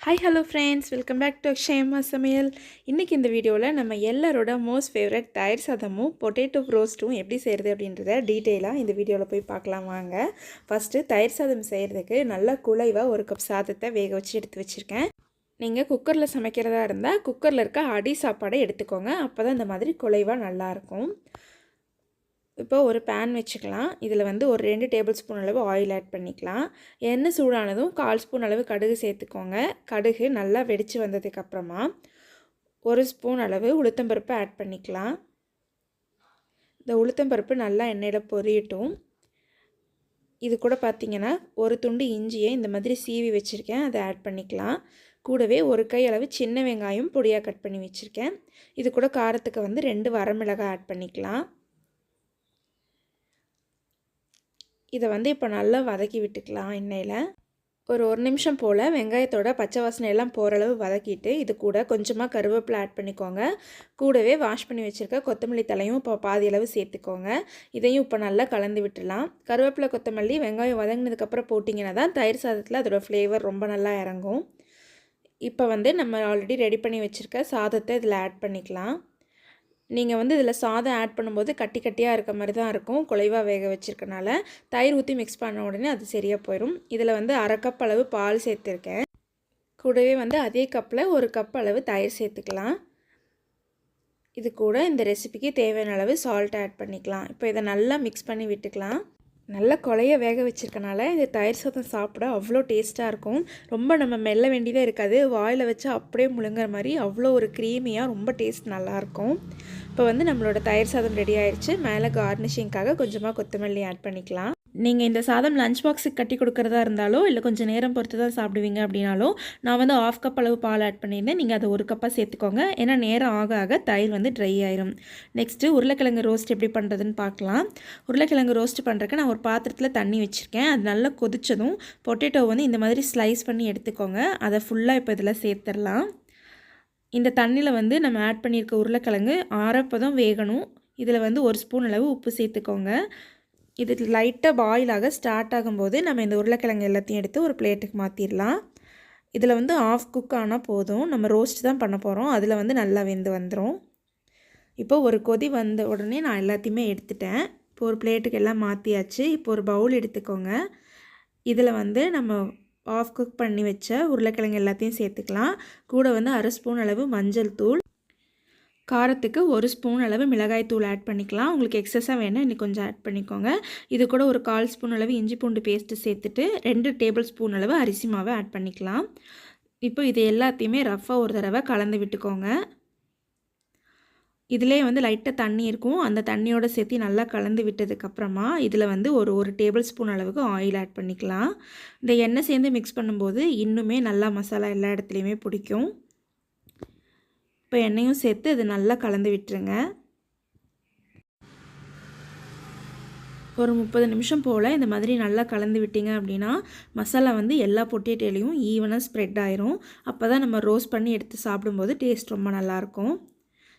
Hi hello friends, welcome back to Akshayamma Samayal. இன்றைக்கி இந்த வீடியோவில் நம்ம எல்லாரோட மோஸ்ட் ஃபேவரட் தயிர் சாதமும் பொட்டேட்டோ ரோஸ்ட்டும் எப்படி செய்கிறது அப்படின்றத டீட்டெயிலாக இந்த வீடியோவில் போய் பார்க்கலாம் வாங்க. ஃபஸ்ட்டு தயிர் சாதம் செய்கிறதுக்கு நல்லா குழைவாக ஒரு கப் சாதத்தை வேக வச்சு எடுத்து வச்சுருக்கேன். நீங்கள் குக்கரில் சமைக்கிறதா இருந்தால் குக்கரில் இருக்க அடி சாப்பாடை எடுத்துக்கோங்க. அப்போ தான் இந்த மாதிரி குழைவாக நல்லாயிருக்கும். இப்போ ஒரு பேன் வச்சுக்கலாம். இதில் வந்து ஒரு 2 டேபிள் ஸ்பூன் அளவு ஆயில் ஆட் பண்ணிக்கலாம். எண்ணெய் சூடானதும் 1/4 ஸ்பூன் அளவு கடுகு சேர்த்துக்கோங்க. கடுகு நல்லா வெடித்து வந்ததுக்கப்புறமா 1 ஸ்பூன் அளவு உளுத்தம்பருப்பு ஆட் பண்ணிக்கலாம். இந்த உளுத்தம்பருப்பு நல்லா எண்ணெயில் பொரியட்டும். இது கூட பார்த்திங்கன்னா ஒரு துண்டு இஞ்சியை இந்த மாதிரி சீவி வச்சுருக்கேன், அதை ஆட் பண்ணிக்கலாம். கூடவே ஒரு கை அளவு சின்ன வெங்காயம் பொடியாக கட் பண்ணி வச்சுருக்கேன். இது கூட காரத்துக்கு வந்து 2 வரமிளகாய் ஆட் பண்ணிக்கலாம். இதை வந்து இப்போ நல்லா வதக்கி விட்டுக்கலாம். எண்ணெயில் ஒரு நிமிஷம் போல் வெங்காயத்தோட பச்சை வாசனை எல்லாம் போகிற அளவு வதக்கிட்டு இது கூட கொஞ்சமாக கருவேப்பிலை ஆட் பண்ணிக்கோங்க. கூடவே வாஷ் பண்ணி வச்சுருக்க கொத்தமல்லி தலையும் இப்போ பாதி அளவு சேர்த்துக்கோங்க. இதையும் இப்போ நல்லா கலந்து விட்டுடலாம். கருவேப்பிலை கொத்தமல்லி வெங்காயம் வதங்கினதுக்கப்புறம் போட்டிங்கன்னா தான் தயிர் சாதத்தில் அதோட ஃப்ளேவர் ரொம்ப நல்லா இறங்கும். இப்போ வந்து நம்ம ஆல்ரெடி ரெடி பண்ணி வச்சுருக்க சாதத்தை இதில் ஆட் பண்ணிக்கலாம். நீங்கள் வந்து இதில் சாதம் ஆட் பண்ணும்போது கட்டி கட்டியாக இருக்க மாதிரி தான் இருக்கும், குழைவாக வேக வச்சுருக்கனால. தயிர் ஊற்றி மிக்ஸ் பண்ண உடனே அது சரியாக போயிடும். இதில் வந்து 1/2 கப் அளவு பால் சேர்த்துருக்கேன். கூடவே வந்து அதே கப்பில் 1 கப் அளவு தயிர் சேர்த்துக்கலாம். இது கூட இந்த ரெசிபிக்கு தேவையான அளவு சால்ட் ஆட் பண்ணிக்கலாம். இப்போ இதை நல்லா மிக்ஸ் பண்ணி விட்டுக்கலாம். நல்லா குழைய வேக வச்சுருக்கனால இந்த தயிர் சாதம் சாப்பிட அவ்வளோ டேஸ்ட்டாக இருக்கும். ரொம்ப நம்ம மெல்ல வேண்டியதாக இருக்காது, வாயில் வச்சு அப்படியே முழுங்குற மாதிரி அவ்வளோ ஒரு க்ரீமியாக ரொம்ப டேஸ்ட் நல்லாயிருக்கும். இப்போ வந்து நம்மளோட தயிர் சாதம் ரெடி ஆயிடுச்சு. மேலே கார்னிஷிங்காக கொஞ்சமாக கொத்தமல்லி ஆட் பண்ணிக்கலாம். நீங்கள் இந்த சாதம் லஞ்ச் பாக்ஸுக்கு கட்டி கொடுக்குறதா இருந்தாலோ இல்லை கொஞ்சம் நேரம் பொறுத்து தான் சாப்பிடுவீங்க அப்படின்னாலும் நான் வந்து 1/2 கப் அளவு பால் ஆட் பண்ணியிருந்தேன். நீங்கள் அதை 1 கப்பாக சேர்த்துக்கோங்க. ஏன்னா நேரம் ஆக ஆக தயிர் வந்து ட்ரை ஆயிரும். நெக்ஸ்ட்டு உருளைக்கிழங்கு ரோஸ்ட் எப்படி பண்ணுறதுன்னு பார்க்கலாம். உருளைக்கிழங்கு ரோஸ்ட் பண்ணுறதுக்கு நான் ஒரு பாத்திரத்தில் தண்ணி வச்சுருக்கேன். அது நல்லா கொதித்ததும் பொட்டேட்டோ வந்து இந்த மாதிரி ஸ்லைஸ் பண்ணி எடுத்துக்கோங்க. அதை ஃபுல்லாக இப்போ இதில் சேர்த்துடலாம். இந்த தண்ணியில் வந்து நம்ம ஆட் பண்ணியிருக்க உருளைக்கிழங்கு ஆறப்பதான் வேகணும். இதில் வந்து 1 ஸ்பூன் அளவு உப்பு சேர்த்துக்கோங்க. இது லைட்டாக பாயில் ஸ்டார்ட் ஆகும்போது நம்ம இந்த உருளைக்கிழங்கு எல்லாத்தையும் எடுத்து ஒரு பிளேட்டுக்கு மாற்றிடலாம். இதில் வந்து ஆஃப் குக் ஆனால் போதும். நம்ம ரோஸ்ட் தான் பண்ண போகிறோம், அதில் வந்து நல்லா வெந்து வந்துடும். இப்போ ஒரு கொதி வந்த உடனே நான் எல்லாத்தையுமே எடுத்துட்டேன். இப்போ ஒரு பிளேட்டுக்கு எல்லாம் மாற்றியாச்சு. இப்போ ஒரு பவுல் எடுத்துக்கோங்க. இதில் வந்து நம்ம ஆஃப் குக் பண்ணி வச்ச உருளைக்கிழங்கு எல்லாத்தையும் சேர்த்துக்கலாம். கூட வந்து 1/2 ஸ்பூன் அளவு மஞ்சள் தூள், காரத்துக்கு 1 ஸ்பூன் அளவு மிளகாய் தூள் ஆட் பண்ணிக்கலாம். உங்களுக்கு எக்ஸஸாக வேணால் இன்னும் கொஞ்சம் ஆட் பண்ணிக்கோங்க. இது கூட ஒரு 1/4 ஸ்பூன் அளவு இஞ்சி பூண்டு பேஸ்ட்டு சேர்த்துட்டு 2 டேபிள் ஸ்பூன் அளவு அரிசி மாவை ஆட் பண்ணிக்கலாம். இப்போ இது எல்லாத்தையுமே ரஃப்பாக ஒரு தடவை கலந்து விட்டுக்கோங்க. இதிலே வந்து லைட்டாக தண்ணி இருக்கும், அந்த தண்ணியோடு சேர்த்து நல்லா கலந்து விட்டதுக்கப்புறமா இதில் வந்து ஒரு டேபிள் ஸ்பூன் அளவுக்கு ஆயில் ஆட் பண்ணிக்கலாம். இந்த எண்ணெய் சேர்ந்து மிக்ஸ் பண்ணும்போது இன்னுமே நல்லா மசாலா எல்லா இடத்துலையுமே பிடிக்கும். இப்போ எண்ணெயும் சேர்த்து இது நல்லா கலந்து விட்டுருங்க. ஒரு 30 நிமிஷம் போல் இந்த மாதிரி நல்லா கலந்து விட்டிங்க அப்படின்னா மசாலா வந்து எல்லா பொட்டேட்டோலையும் ஈவனாக ஸ்ப்ரெட் ஆயிரும். அப்போ தான் நம்ம ரோஸ்ட் பண்ணி எடுத்து சாப்பிடும்போது டேஸ்ட் ரொம்ப நல்லாயிருக்கும்.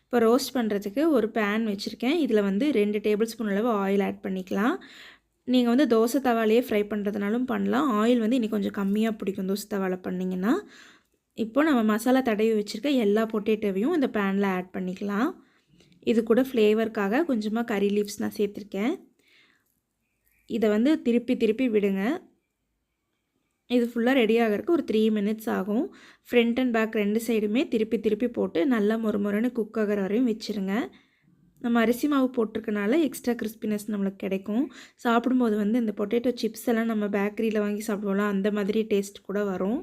இப்போ ரோஸ்ட் பண்ணுறதுக்கு ஒரு பேன் வச்சுருக்கேன். இதில் வந்து 2 டேபிள் ஸ்பூன் அளவு ஆயில் ஆட் பண்ணிக்கலாம். நீங்கள் வந்து தோசை தவாலையே ஃப்ரை பண்ணுறதுனாலும் பண்ணலாம். ஆயில் வந்து இன்னைக்கு கொஞ்சம் கம்மியாக பிடிக்கும் தோசை தவாலை பண்ணிங்கன்னா. இப்போ நம்ம மசாலா தடவி வச்சுருக்க எல்லா பொட்டேட்டோவையும் இந்த பேனில் ஆட் பண்ணிக்கலாம். இது கூட ஃப்ளேவருக்காக கொஞ்சமாக கறி லீவ்ஸ் நான் சேர்த்துருக்கேன். இதை வந்து திருப்பி திருப்பி விடுங்க. இது ஃபுல்லாக ரெடி ஆகிறதுக்கு ஒரு 3 மினிட்ஸ் ஆகும். ஃப்ரண்ட் அண்ட் பேக் 2 சைடுமே திருப்பி திருப்பி போட்டு நல்லா மொறுமொறுன்னு குக் ஆகிற வரையும் வச்சுருங்க. நம்ம அரிசி மாவு போட்டிருக்கனால எக்ஸ்ட்ரா கிறிஸ்பினஸ் நம்மளுக்கு கிடைக்கும். சாப்பிடும்போது வந்து இந்த பொட்டேட்டோ சிப்ஸ் எல்லாம் நம்ம பேக்கரியில் வாங்கி சாப்பிடுவோம்ல, அந்த மாதிரி டேஸ்ட் கூட வரும்.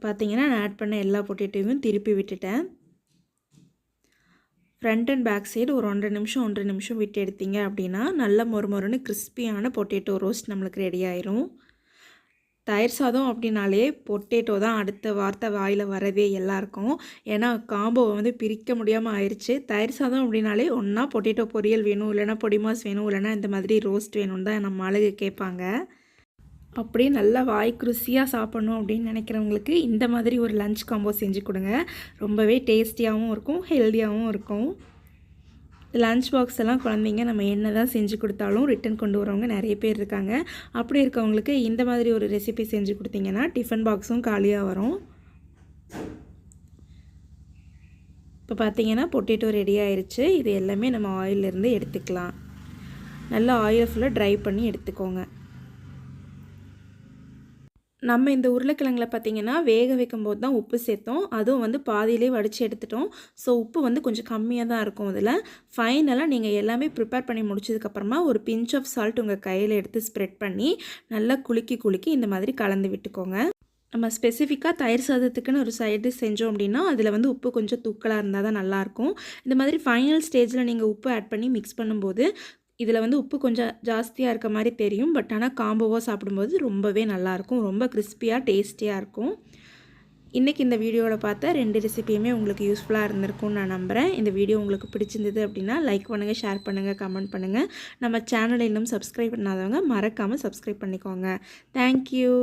பார்த்திங்கன்னா நான் ஆட் பண்ண எல்லா பொட்டேட்டோவையும் திருப்பி விட்டுட்டேன். ஃப்ரண்ட் அண்ட் பேக் சைடு ஒரு 1.5 நிமிஷம் விட்டு எடுத்தீங்க அப்படின்னா நல்ல மொறுமொறுன்னு கிறிஸ்பியான பொட்டேட்டோ ரோஸ்ட் நம்மளுக்கு ரெடி ஆயிரும். தயிர் சாதம் அப்படின்னாலே பொட்டேட்டோ தான் அடுத்த வார்த்தை வாயில் வரவே எல்லாருக்கும். ஏன்னா காம்போவை வந்து பிரிக்க முடியாமல் ஆயிடுச்சு. தயிர் சாதம் அப்படின்னாலே ஒன்றா பொட்டேட்டோ பொரியல் வேணும், இல்லைனா பொடிமாஸ் வேணும், இல்லைனா இந்த மாதிரி ரோஸ்ட் வேணும்னு தான் நம்ம ஆளுங்க கேட்பாங்க. அப்படியே நல்லா வாய்க்கு ருசியாக சாப்பிட்ணும் அப்படின்னு நினைக்கிறவங்களுக்கு இந்த மாதிரி ஒரு லஞ்ச் காம்போ செஞ்சு கொடுங்க. ரொம்பவே டேஸ்டியாகவும் இருக்கும், ஹெல்த்தியாகவும் இருக்கும். லஞ்ச் பாக்ஸ் எல்லாம் குழந்தைங்க நம்ம என்ன தான் செஞ்சு கொடுத்தாலும் ரிட்டன் கொண்டு வரவங்க நிறைய பேர் இருக்காங்க. அப்படி இருக்கவங்களுக்கு இந்த மாதிரி ஒரு ரெசிபி செஞ்சு கொடுத்தீங்கன்னா டிஃபன் பாக்ஸும் காலியாக வரும். இப்போ பார்த்தீங்கன்னா பொட்டேட்டோ ரெடி ஆயிடுச்சு. இது எல்லாமே நம்ம ஆயிலிருந்து எடுத்துக்கலாம். நல்லா ஆயில் ஃபுல்லாக ட்ரை பண்ணி எடுத்துக்கோங்க. நம்ம இந்த உருளைக்கிழங்குல பார்த்திங்கன்னா வேக வைக்கும்போது தான் உப்பு சேர்த்தோம். அதுவும் வந்து பாதியிலே வடித்து எடுத்துட்டோம். ஸோ உப்பு வந்து கொஞ்சம் கம்மியாக தான் இருக்கும் அதில். ஃபைனலாக நீங்கள் எல்லாமே ப்ரிப்பேர் பண்ணி முடிச்சதுக்கப்புறமா ஒரு பிஞ்ச் ஆஃப் சால்ட் உங்கள் கையில் எடுத்து ஸ்ப்ரெட் பண்ணி நல்லா குலுக்கி இந்த மாதிரி கலந்து விட்டுக்கோங்க. நம்ம ஸ்பெசிஃபிக்காக தயிர் சாதத்துக்குன்னு ஒரு சைட் டிஷ் செஞ்சோம் அப்படின்னா அதில் வந்து உப்பு கொஞ்சம் தூக்கலாக இருந்தால் தான் நல்லாயிருக்கும். இந்த மாதிரி ஃபைனல் ஸ்டேஜில் நீங்கள் உப்பு ஆட் பண்ணி மிக்ஸ் பண்ணும்போது இதில் வந்து உப்பு கொஞ்சம் ஜாஸ்தியாக இருக்க மாதிரி தெரியும். பட் ஆனால் காம்போவாக சாப்பிடும்போது ரொம்பவே நல்லாயிருக்கும். ரொம்ப கிறிஸ்பியாக டேஸ்டியாக இருக்கும். இன்றைக்கி இந்த வீடியோவில் பார்த்த 2 ரெசிபியுமே உங்களுக்கு யூஸ்ஃபுல்லாக இருந்திருக்கும்னு நான் நம்புகிறேன். இந்த வீடியோ உங்களுக்கு பிடிச்சிருந்தது அப்படின்னா லைக் பண்ணுங்கள், ஷேர் பண்ணுங்கள், கமெண்ட் பண்ணுங்கள். நம்ம சேனலை இன்னும் சப்ஸ்கிரைப் பண்ணாதவங்க மறக்காமல் சப்ஸ்கிரைப் பண்ணிக்கோங்க. தேங்க்யூ.